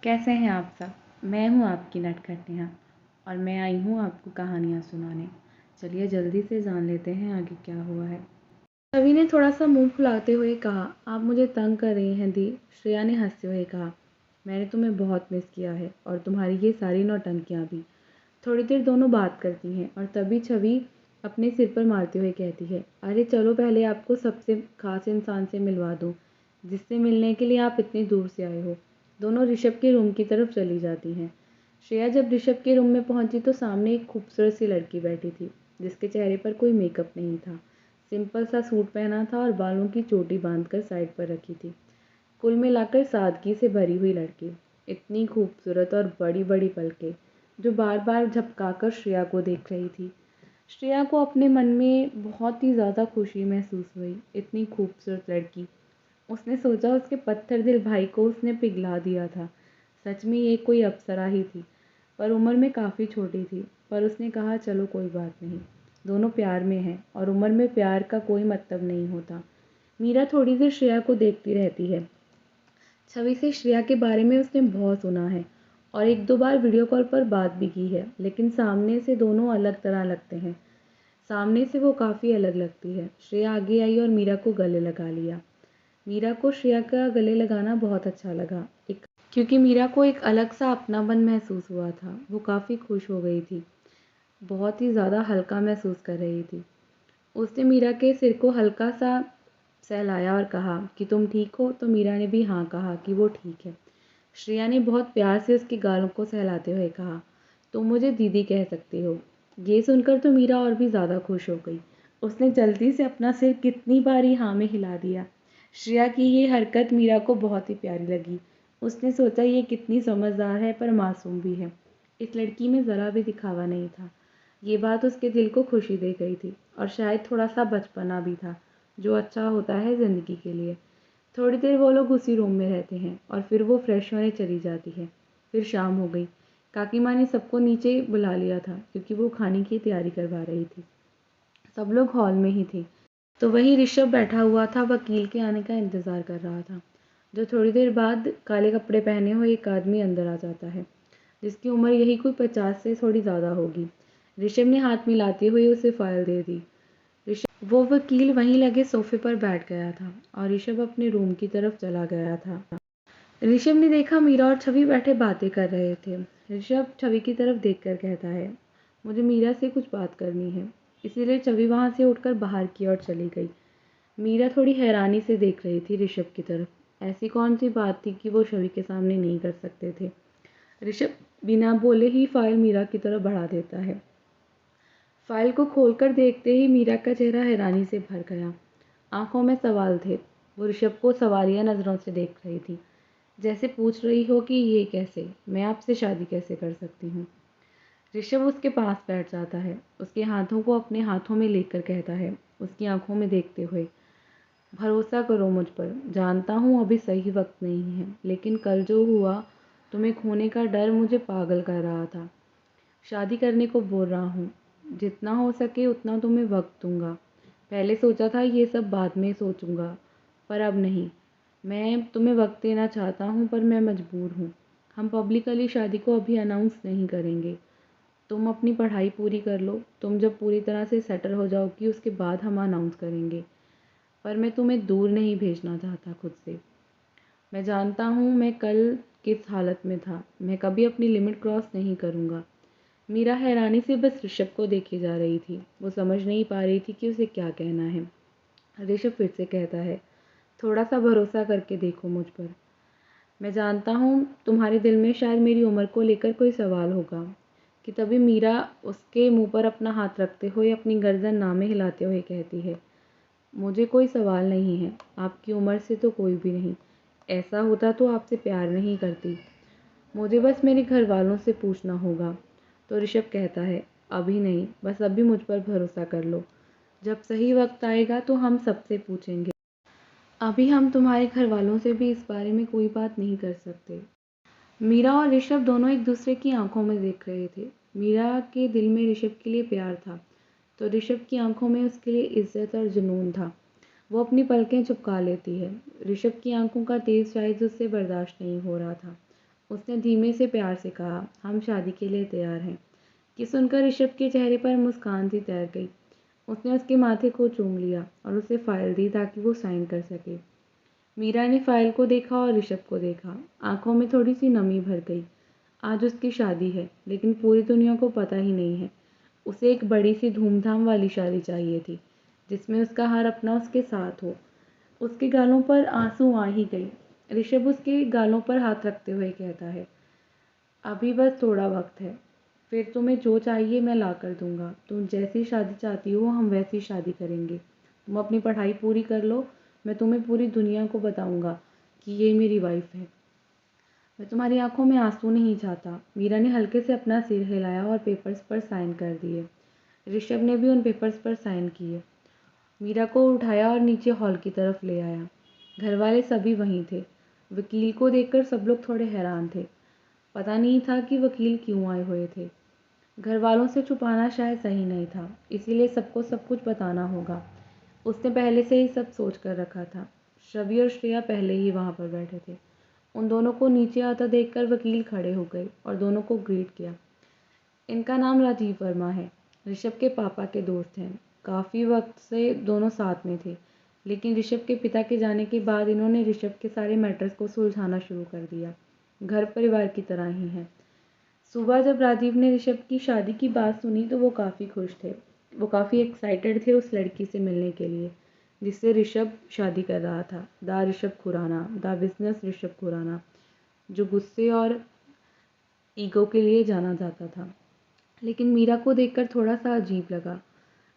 कैसे हैं आप सब? मैं हूँ आपकी नटखट नेहा और मैं आई हूँ आपको कहानियाँ सुनाने। चलिए जल्दी से जान लेते हैं आगे क्या हुआ है। छवि ने थोड़ा सा मुंह फुलाते हुए कहा, आप मुझे तंग कर रही हैं दी। श्रेया ने हंसते हुए कहा, मैंने तुम्हें बहुत मिस किया है और तुम्हारी ये सारी नौटंकियाँ भी। थोड़ी देर दोनों बात करती हैं और तभी छवि अपने सिर पर मारते हुए कहती है, अरे चलो पहले आपको सबसे खास इंसान से मिलवा दूँ जिससे मिलने के लिए आप इतनी दूर से आए हो। दोनों ऋषभ के रूम की तरफ चली जाती हैं। श्रेया जब ऋषभ के रूम में पहुंची तो सामने एक खूबसूरत सी लड़की बैठी थी जिसके चेहरे पर कोई मेकअप नहीं था। सिंपल सा सूट पहना था और बालों की चोटी बांधकर साइड पर रखी थी। कुल मिलाकर सादगी से भरी हुई लड़की, इतनी खूबसूरत और बड़ी बड़ी पलकें जो बार बार झपकाकर श्रेया को देख रही थी। श्रेया को अपने मन में बहुत ही ज़्यादा खुशी महसूस हुई। इतनी खूबसूरत लड़की, उसने सोचा उसके पत्थर दिल भाई को उसने पिघला दिया था। सच में ये कोई अप्सरा ही थी, पर उम्र में काफ़ी छोटी थी। पर उसने कहा चलो कोई बात नहीं, दोनों प्यार में हैं और उम्र में प्यार का कोई मतलब नहीं होता। मीरा थोड़ी देर श्रेया को देखती रहती है। छवि से श्रेया के बारे में उसने बहुत सुना है और एक दो बार वीडियो कॉल पर बात भी की है, लेकिन सामने से दोनों अलग तरह लगते हैं। सामने से वो काफ़ी अलग लगती है। श्रेया आगे आई और मीरा को गले लगा लिया। मीरा को श्रेया का गले लगाना बहुत अच्छा लगा, क्योंकि मीरा को एक अलग सा अपनापन महसूस हुआ था। वो काफ़ी खुश हो गई थी, बहुत ही ज़्यादा हल्का महसूस कर रही थी। उसने मीरा के सिर को हल्का सा सहलाया और कहा कि तुम ठीक हो? तो मीरा ने भी हाँ कहा कि वो ठीक है। श्रेया ने बहुत प्यार से उसके गालों को सहलाते हुए कहा, तुम मुझे दीदी कह सकती हो। ये सुनकर तो मीरा और भी ज़्यादा खुश हो गई। उसने जल्दी से अपना सिर कितनी बारी हाँ में हिला दिया। श्रेया की ये हरकत मीरा को बहुत ही प्यारी लगी। उसने सोचा ये कितनी समझदार है पर मासूम भी है। इस लड़की में ज़रा भी दिखावा नहीं था। ये बात उसके दिल को खुशी दे गई थी और शायद थोड़ा सा बचपना भी था, जो अच्छा होता है ज़िंदगी के लिए। थोड़ी देर वो लोग उसी रूम में रहते हैं और फिर वो फ्रेश होने चली जाती है। फिर शाम हो गई। काकी माँ ने सबको नीचे बुला लिया था क्योंकि वो खाने की तैयारी करवा रही थी। सब लोग हॉल में ही थे। तो वही ऋषभ बैठा हुआ था, वकील के आने का इंतज़ार कर रहा था। जो थोड़ी देर बाद काले कपड़े पहने हुए एक आदमी अंदर आ जाता है, जिसकी उम्र यही कोई 50 से थोड़ी ज़्यादा होगी। ऋषभ ने हाथ मिलाते हुए उसे फाइल दे दी। वो वकील वहीं लगे सोफे पर बैठ गया था और ऋषभ अपने रूम की तरफ चला गया था। ऋषभ ने देखा मीरा और छवि बैठे बातें कर रहे थे। ऋषभ छवि की तरफ देखकर कहता है, मुझे मीरा से कुछ बात करनी है। इसीलिए छवि वहाँ से उठकर बाहर की ओर चली गई। मीरा थोड़ी हैरानी से देख रही थी ऋषभ की तरफ। ऐसी कौन सी बात थी कि वो छवि के सामने नहीं कर सकते थे। ऋषभ बिना बोले ही फाइल मीरा की तरफ बढ़ा देता है। फाइल को खोलकर देखते ही मीरा का चेहरा हैरानी से भर गया। आंखों में सवाल थे। वो ऋषभ को सवालिया नज़रों से देख रही थी, जैसे पूछ रही हो कि ये कैसे, मैं आपसे शादी कैसे कर सकती हूँ। ऋषभ उसके पास बैठ जाता है, उसके हाथों को अपने हाथों में लेकर कहता है, उसकी आंखों में देखते हुए, भरोसा करो मुझ पर। जानता हूँ अभी सही वक्त नहीं है, लेकिन कल जो हुआ, तुम्हें खोने का डर मुझे पागल कर रहा था। शादी करने को बोल रहा हूँ। जितना हो सके उतना तुम्हें वक्त दूंगा। पहले सोचा था ये सब बाद में सोचूंगा, पर अब नहीं। मैं तुम्हें वक्त देना चाहता हूँ पर मैं मजबूर हूँ। हम पब्लिकली शादी को अभी अनाउंस नहीं करेंगे। तुम अपनी पढ़ाई पूरी कर लो। तुम जब पूरी तरह से सेटल हो जाओगी उसके बाद हम अनाउंस करेंगे। पर मैं तुम्हें दूर नहीं भेजना चाहता खुद से। मैं जानता हूँ मैं कल किस हालत में था। मैं कभी अपनी लिमिट क्रॉस नहीं करूँगा। मीरा हैरानी से बस ऋषभ को देखे जा रही थी। वो समझ नहीं पा रही थी कि उसे क्या कहना है। ऋषभ फिर से कहता है, थोड़ा सा भरोसा करके देखो मुझ पर। मैं जानता हूँ तुम्हारे दिल में शायद मेरी उम्र को लेकर कोई सवाल होगा। कि तभी मीरा उसके मुंह पर अपना हाथ रखते हुए अपनी गर्दन नामे हिलाते हुए कहती है, मुझे कोई सवाल नहीं है। आपकी उम्र से तो कोई भी नहीं। ऐसा होता तो आपसे प्यार नहीं करती। मुझे बस मेरे घर वालों से पूछना होगा। तो ऋषभ कहता है, अभी नहीं, बस अभी मुझ पर भरोसा कर लो। जब सही वक्त आएगा तो हम सबसे पूछेंगे। अभी हम तुम्हारे घर वालों से भी इस बारे में कोई बात नहीं कर सकते। मीरा और ऋषभ दोनों एक दूसरे की आंखों में देख रहे थे। मीरा के दिल में ऋषभ के लिए प्यार था, तो ऋषभ की आंखों में उसके लिए इज्जत और जुनून था। वो अपनी पलकें चुपका लेती है। ऋषभ की आंखों का तेज शायद उससे बर्दाश्त नहीं हो रहा था। उसने धीमे से प्यार से कहा, हम शादी के लिए तैयार हैं। ये सुनकर ऋषभ के चेहरे पर मुस्कान सी तैर गई। उसने उसके माथे को चूम लिया और उसे फाइल दी ताकि वो साइन कर सके। मीरा ने फाइल को देखा और ऋषभ को देखा। आंखों में थोड़ी सी नमी भर गई। आज उसकी शादी है, लेकिन पूरी दुनिया को पता ही नहीं है। उसे एक बड़ी सी धूमधाम वाली शादी चाहिए थी, जिसमें उसका हर अपना उसके साथ हो। उसके गालों पर आंसू आ ही गई। ऋषभ उसके गालों पर हाथ रखते हुए कहता है, अभी बस थोड़ा वक्त है, फिर तुम्हें जो चाहिए मैं ला कर दूंगा। तुम जैसी शादी चाहती हो हम वैसी शादी करेंगे। तुम अपनी पढ़ाई पूरी कर लो, मैं तुम्हें पूरी दुनिया को बताऊंगा कि ये मेरी वाइफ है। मैं तुम्हारी आंखों में आंसू नहीं चाहता। मीरा ने हल्के से अपना सिर हिलाया और पेपर्स पर साइन कर दिए। ऋषभ ने भी उन पेपर्स पर साइन किए। मीरा को उठाया और नीचे हॉल की तरफ ले आया। घर वाले सभी वहीं थे। वकील को देखकर सब लोग थोड़े हैरान थे। पता नहीं था कि वकील क्यों आए हुए थे। घर वालों से छुपाना शायद सही नहीं था, इसीलिए सबको सब कुछ बताना होगा। उसने पहले से ही सब सोच कर रखा था। शबी और श्रेया पहले ही वहाँ पर बैठे थे। उन दोनों को नीचे आता देखकर वकील खड़े हो गए और दोनों को ग्रीट किया। इनका नाम राजीव वर्मा है, ऋषभ के पापा के दोस्त हैं। काफ़ी वक्त से दोनों साथ में थे, लेकिन ऋषभ के पिता के जाने के बाद इन्होंने ऋषभ के सारे मैटर्स को सुलझाना शुरू कर दिया। घर परिवार की तरह ही है। सुबह जब राजीव ने ऋषभ की शादी की बात सुनी तो वो काफ़ी खुश थे। वो काफ़ी एक्साइटेड थे उस लड़की से मिलने के लिए, जिससे ऋषभ शादी कर रहा था। The Rishabh Khurana, the business Rishabh Khurana, जो गुस्से और ईगो के लिए जाना जाता था। लेकिन मीरा को देखकर थोड़ा सा अजीब लगा।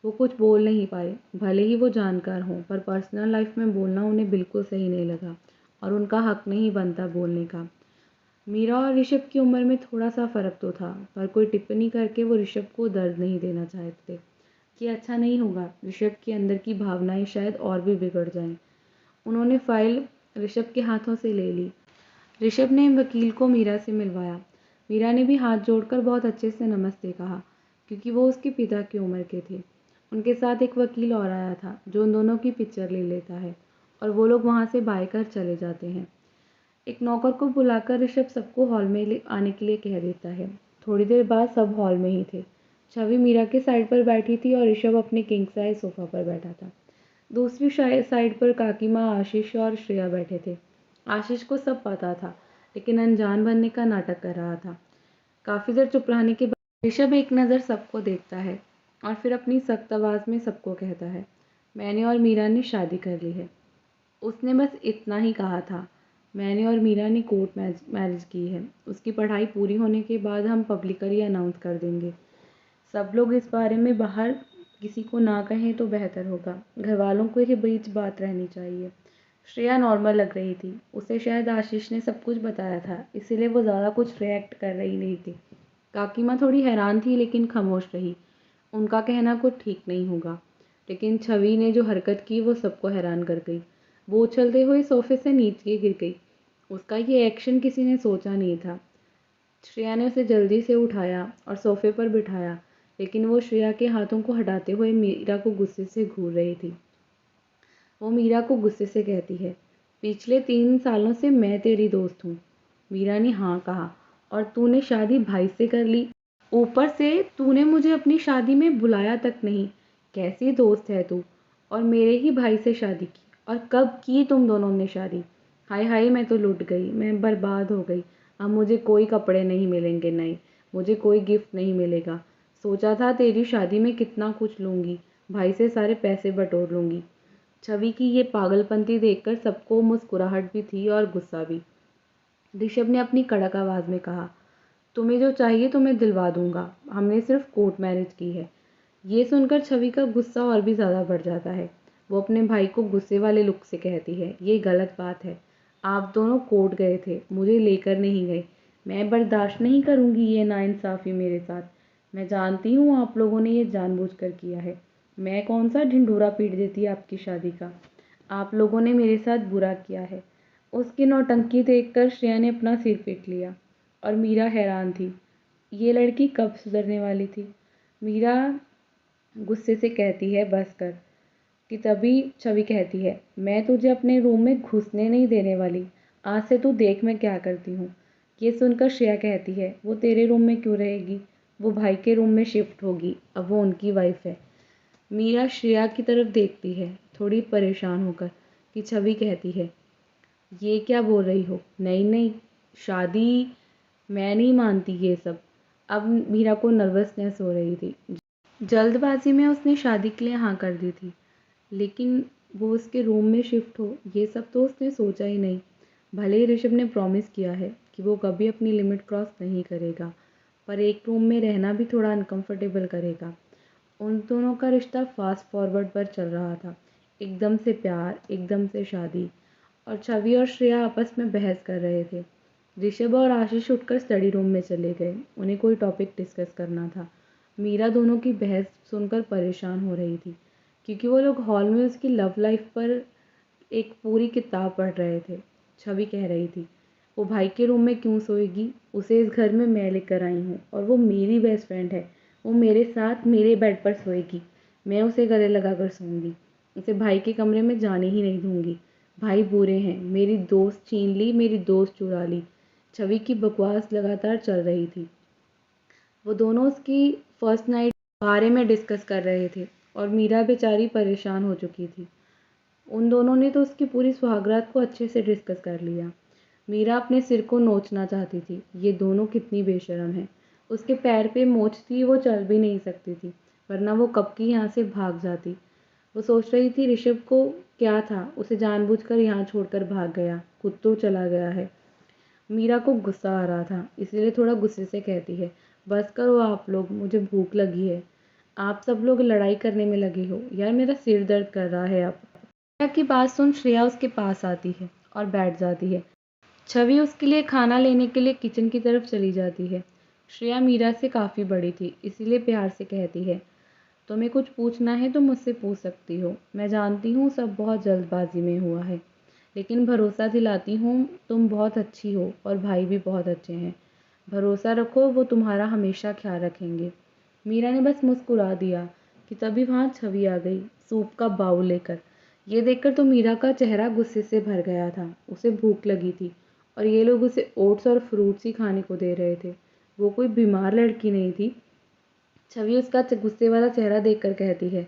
वो कुछ बोल नहीं पाए। भले ही वो जानकार हों, पर पर्सनल लाइफ में बोलना उन्हें बिल्कुल सही नहीं लगा और उनका हक नहीं बनता बोलने का। मीरा और ऋषभ की उम्र में थोड़ा सा फ़र्क तो था, पर कोई टिप्पणी करके वो ऋषभ को दर्द नहीं देना चाहते थे। ये अच्छा नहीं होगा, ऋषभ के अंदर की भावनाएं शायद और भी बिगड़ जाएं। उन्होंने फाइल ऋषभ के हाथों से ले ली। ऋषभ ने वकील को मीरा से मिलवाया। मीरा ने भी हाथ जोड़कर बहुत अच्छे से नमस्ते कहा, क्योंकि वो उसके पिता की उम्र के थे। उनके साथ एक वकील और आया था, जो उन दोनों की पिक्चर ले लेता है और वो लोग वहाँ से बाय कर चले जाते हैं। एक नौकर को बुलाकर ऋषभ सबको हॉल में आने के लिए कह देता है। थोड़ी देर बाद सब हॉल में ही थे। छवि मीरा के साइड पर बैठी थी और ऋषभ अपने किंग साइज सोफा पर बैठा था। दूसरी साइड पर काकी माँ आशीष और श्रेया बैठे थे। आशीष को सब पता था, लेकिन अनजान बनने का नाटक कर रहा था। काफ़ी देर चुप रहने के बाद ऋषभ एक नज़र सबको देखता है और फिर अपनी सख्त आवाज़ में सबको कहता है, मैंने और मीरा ने शादी कर ली है। उसने बस इतना ही कहा था। मैंने और मीरा ने कोर्ट मैरिज की है। उसकी पढ़ाई पूरी होने के बाद हम पब्लिकली अनाउंस कर देंगे। सब लोग इस बारे में बाहर किसी को ना कहें तो बेहतर होगा। घर वालों को ही बीच बात रहनी चाहिए। श्रेया नॉर्मल लग रही थी। उसे शायद आशीष ने सब कुछ बताया था, इसीलिए वो ज़्यादा कुछ रिएक्ट कर रही नहीं थी। काकी माँ थोड़ी हैरान थी, लेकिन खामोश रही। उनका कहना कुछ ठीक नहीं होगा। लेकिन छवि ने जो हरकत की वो सबको हैरान कर गई। वो उछलते हुए सोफे से नीचे गिर गई। उसका ये एक्शन किसी ने सोचा नहीं था। श्रेया ने उसे जल्दी से उठाया और सोफे पर बिठाया, लेकिन वो श्रेया के हाथों को हटाते हुए मीरा को गुस्से से घूर रही थी। वो मीरा को गुस्से से कहती है, पिछले 3 सालों से मैं तेरी दोस्त हूँ। मीरा ने हाँ कहा, और तूने शादी भाई से कर ली। ऊपर से तूने मुझे अपनी शादी में बुलाया तक नहीं। कैसी दोस्त है तू। और मेरे ही भाई से शादी की। और कब की तुम दोनों ने शादी। हाय हाय, मैं तो लुट गई, मैं बर्बाद हो गई। अब मुझे कोई कपड़े नहीं मिलेंगे नए, मुझे कोई गिफ्ट नहीं मिलेगा। सोचा था तेरी शादी में कितना कुछ लूँगी, भाई से सारे पैसे बटोर लूँगी। छवि की ये पागलपंती देखकर सबको मुस्कुराहट भी थी और गुस्सा भी। ऋषभ ने अपनी कड़क आवाज़ में कहा, तुम्हें जो चाहिए तो मैं दिलवा दूंगा। हमने सिर्फ कोर्ट मैरिज की है। ये सुनकर छवि का गुस्सा और भी ज़्यादा बढ़ जाता है। वो अपने भाई को गुस्से वाले लुक से कहती है, ये गलत बात है। आप दोनों कोर्ट गए थे, मुझे लेकर नहीं गए। मैं बर्दाश्त नहीं करूँगी ये नाइंसाफ़ी मेरे साथ। मैं जानती हूँ आप लोगों ने ये जानबूझकर किया है। मैं कौन सा ढिंढोरा पीट देती आपकी शादी का। आप लोगों ने मेरे साथ बुरा किया है। उसकी नौटंकी देखकर श्रेया ने अपना सिर पीट लिया और मीरा हैरान थी। ये लड़की कब सुधरने वाली थी। मीरा गुस्से से कहती है, बस कर। कि तभी छवि कहती है, मैं तुझे अपने रूम में घुसने नहीं देने वाली। आज से तू देख मैं क्या करती हूँ। ये सुनकर श्रेया कहती है, वो तेरे रूम में क्यों रहेगी, वो भाई के रूम में शिफ्ट होगी, अब वो उनकी वाइफ है। मीरा श्रेया की तरफ देखती है, थोड़ी परेशान होकर, कि छवि कहती है, ये क्या बोल रही हो, नहीं नहीं, शादी, मैं नहीं मानती ये सब। अब मीरा को नर्वसनेस हो रही थी। जल्दबाजी में उसने शादी के लिए हाँ कर दी थी, लेकिन वो उसके रूम में शिफ्ट हो, ये सब तो उसने सोचा ही नहीं। भले ही ऋषभ ने प्रॉमिस किया है कि वो कभी अपनी लिमिट क्रॉस नहीं करेगा, पर एक रूम में रहना भी थोड़ा अनकंफर्टेबल करेगा। उन दोनों का रिश्ता फास्ट फॉरवर्ड पर चल रहा था, एकदम से प्यार, एकदम से शादी। और छवि और श्रेया आपस में बहस कर रहे थे। ऋषभ और आशीष उठकर स्टडी रूम में चले गए, उन्हें कोई टॉपिक डिस्कस करना था। मीरा दोनों की बहस सुनकर परेशान हो रही थी, क्योंकि वो लोग हॉल में उसकी लव लाइफ पर एक पूरी किताब पढ़ रहे थे। छवि कह रही थी, वो भाई के रूम में क्यों सोएगी, उसे इस घर में मैं लेकर आई हूँ और वो मेरी बेस्ट फ्रेंड है, वो मेरे साथ मेरे बेड पर सोएगी, मैं उसे गले लगाकर सोऊंगी, उसे भाई के कमरे में जाने ही नहीं दूंगी। भाई बुरे हैं, मेरी दोस्त छीन ली, मेरी दोस्त चुरा ली। छवि की बकवास लगातार चल रही थी। वो दोनों उसकी फर्स्ट नाइट बारे में डिस्कस कर रहे थे और मीरा बेचारी परेशान हो चुकी थी। उन दोनों ने तो उसकी पूरी सुहागरात को अच्छे से डिस्कस कर लिया। मीरा अपने सिर को नोचना चाहती थी, ये दोनों कितनी बेशर्म हैं। उसके पैर पे मोच थी, वो चल भी नहीं सकती थी, वरना वो कब की यहाँ से भाग जाती। वो सोच रही थी ऋषभ को क्या था, उसे जानबूझकर यहाँ छोड़कर भाग गया, खुद तो चला गया है। मीरा को गुस्सा आ रहा था, इसीलिए थोड़ा गुस्से से कहती है, बस करो आप लोग, मुझे भूख लगी है। आप सब लोग लड़ाई करने में लगे हो, यार मेरा सिर दर्द कर रहा है अब। मीरा की बात सुन श्रेया उसके पास आती है और बैठ जाती है। छवि उसके लिए खाना लेने के लिए किचन की तरफ चली जाती है। श्रेया मीरा से काफ़ी बड़ी थी, इसीलिए प्यार से कहती है, तुम्हें कुछ पूछना है तो मुझसे पूछ सकती हो, मैं जानती हूँ सब बहुत जल्दबाजी में हुआ है, लेकिन भरोसा दिलाती हूँ तुम बहुत अच्छी हो और भाई भी बहुत अच्छे हैं। भरोसा रखो, वो तुम्हारा हमेशा ख्याल रखेंगे। मीरा ने बस मुस्कुरा दिया कि तभी वहाँ छवि आ गई, सूप का बाउल लेकर। ये देखकर तो मीरा का चेहरा गुस्से से भर गया था। उसे भूख लगी थी और ये लोग उसे ओट्स और फ्रूट्स ही खाने को दे रहे थे। वो कोई बीमार लड़की नहीं थी। छवि उसका गुस्से वाला चेहरा देखकर कहती है,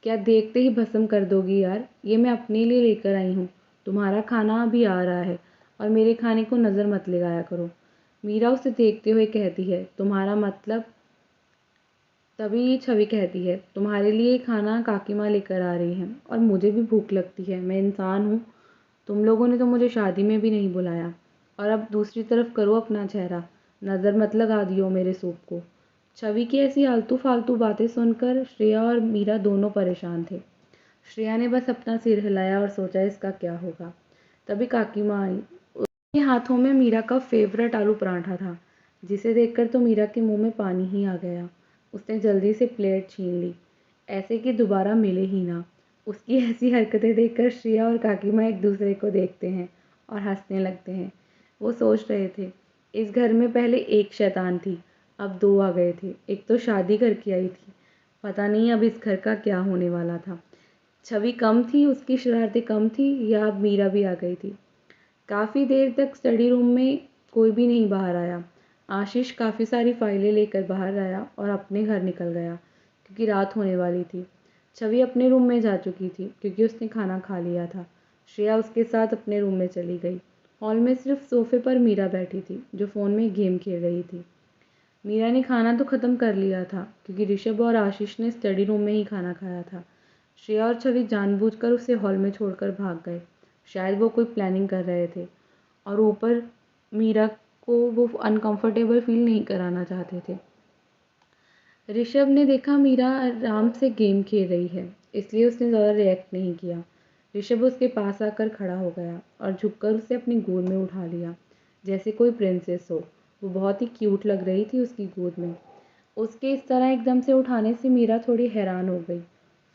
क्या देखते ही भस्म कर दोगी यार, ये मैं अपने लिए लेकर आई हूँ, तुम्हारा खाना अभी आ रहा है और मेरे खाने को नज़र मत लगाया करो। मीरा उसे देखते हुए कहती है, तुम्हारा मतलब? तभी छवि कहती है, तुम्हारे लिए खाना काकी माँ लेकर आ रही हैं और मुझे भी भूख लगती है, मैं इंसान हूँ, तुम लोगों ने तो मुझे शादी में भी नहीं बुलाया। और अब दूसरी तरफ करो अपना चेहरा, नज़र मत लगा दियो मेरे सूप को। छवि की ऐसी आलतू फालतू बातें सुनकर श्रेया और मीरा दोनों परेशान थे। श्रेया ने बस अपना सिर हिलाया और सोचा इसका क्या होगा। तभी काकी माँ आई। उसके हाथों में मीरा का फेवरेट आलू पराठा था, जिसे देखकर तो मीरा के मुंह में पानी ही आ गया। उसने जल्दी से प्लेट छीन ली, ऐसे कि दोबारा मिले ही ना। उसकी ऐसी हरकतें देखकर श्रेया और काकी माँ एक दूसरे को देखते हैं और हंसने लगते हैं। वो सोच रहे थे, इस घर में पहले एक शैतान थी, अब दो आ गए थे, एक तो शादी करके आई थी, पता नहीं अब इस घर का क्या होने वाला था। छवि कम थी, उसकी शरारतें कम थी, या अब मीरा भी आ गई थी। काफ़ी देर तक स्टडी रूम में कोई भी नहीं बाहर आया। आशीष काफ़ी सारी फाइलें लेकर बाहर आया और अपने घर निकल गया, क्योंकि रात होने वाली थी। छवि अपने रूम में जा चुकी थी, क्योंकि उसने खाना खा लिया था। श्रेया उसके साथ अपने रूम में चली गई। हॉल में सिर्फ सोफे पर मीरा बैठी थी, जो फ़ोन में गेम खेल रही थी। मीरा ने खाना तो ख़त्म कर लिया था, क्योंकि ऋषभ और आशीष ने स्टडी रूम में ही खाना खाया था। श्रेया और छवि जानबूझकर उसे हॉल में छोड़कर भाग गए। शायद वो कोई प्लानिंग कर रहे थे और ऊपर मीरा को वो अनकंफर्टेबल फील नहीं कराना चाहते थे। ऋषभ ने देखा मीरा आराम से गेम खेल रही है, इसलिए उसने ज़्यादा रिएक्ट नहीं किया। ऋषभ उसके पास आकर खड़ा हो गया और झुककर उसे अपनी गोद में उठा लिया, जैसे कोई प्रिंसेस हो। वो बहुत ही क्यूट लग रही थी उसकी गोद में। उसके इस तरह एकदम से उठाने से मीरा थोड़ी हैरान हो गई।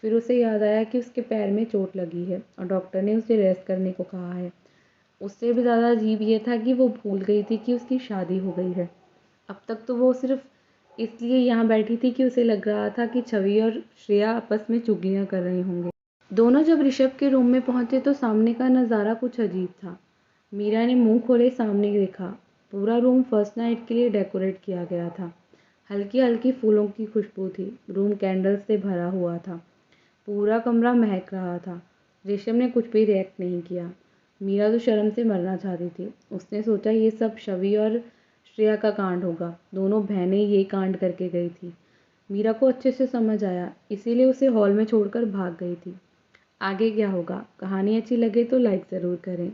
फिर उसे याद आया कि उसके पैर में चोट लगी है और डॉक्टर ने उसे रेस्ट करने को कहा है। उससे भी ज़्यादा अजीब ये था कि वो भूल गई थी कि उसकी शादी हो गई है। अब तक तो वो सिर्फ इसलिए यहाँ बैठी थी कि उसे लग रहा था कि छवि और श्रेया आपस में चुगलियाँ कर रही होंगे। दोनों जब ऋषभ के रूम में पहुँचे तो सामने का नज़ारा कुछ अजीब था। मीरा ने मुंह खोले सामने देखा पूरा रूम फर्स्ट नाइट के लिए डेकोरेट किया गया था। हल्की हल्की फूलों की खुशबू थी। रूम कैंडल्स से भरा हुआ था। पूरा कमरा महक रहा था। रेशम ने कुछ भी रिएक्ट नहीं किया। मीरा तो शर्म से मरना चाहती थी। उसने सोचा ये सब शवि और श्रेया का कांड होगा। दोनों बहनें ये कांड करके गई थी। मीरा को अच्छे से समझ आया, इसीलिए उसे हॉल में छोड़कर भाग गई थी। आगे क्या होगा? कहानी अच्छी लगे तो लाइक ज़रूर करें।